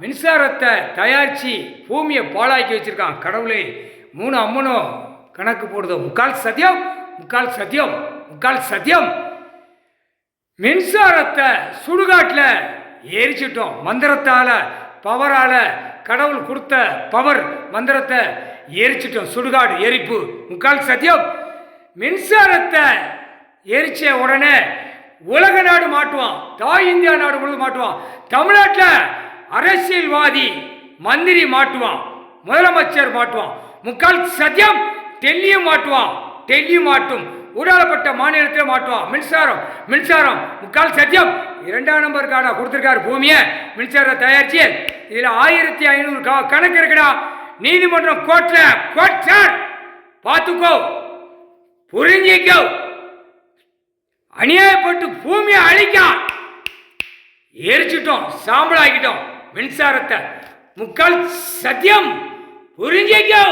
மின்சாரத்தை தயாரித்து பூமியை பாழாக்கி வச்சிருக்கான் கடவுளே. 3 அம்மனும் கணக்கு போடுதோ, முக்கால் சத்தியம் முக்கால் சத்தியம் முக்கால் சத்தியம். மின்சாரத்தை சுடுகாட்டில் எரிச்சிட்டோம். மந்திரத்தால், பவரால், கடவுள் கொடுத்த பவர் மந்திரத்தை எரிச்சிட்டோம். சுடுகாடு எரிப்பு முக்கால் சத்தியம். மின்சாரத்தை எரிச்ச உடனே உலக நாடு மாட்டுவான், தாய் இந்தியா நாடு முழுவதும் மாட்டுவான். தமிழ்நாட்டில் அரசியல்வாதி மந்திரி மாட்டுவான், முதலமைச்சர் மாட்டுவான் முக்கால் சத்தியம். டெல்லியும் மாட்டுவான், டெல்லியும் மாட்டும். ஊடாளப்பட்ட மாநிலத்தில் மாட்டுவான். மின்சாரம் முக்கால் சத்தியம். 2ஆம் நம்பர் கார்டா கொடுத்துருக்காரு பூமியை மின்சாரம் தயாரிச்சு. இதில் 1500 கணக்கு இருக்குடா. நீதிமன்றம் கோர்ட் பார்த்துக்கோ, புரிஞ்சிக்கோ. அநியாயப்பட்டு பூமியை அழிக்க எரிச்சிட்டோம், சாம்பலாக்கிட்டோம். மின்சாரத்தை முக்கால் சத்தியம், புரிஞ்சிக்கோ.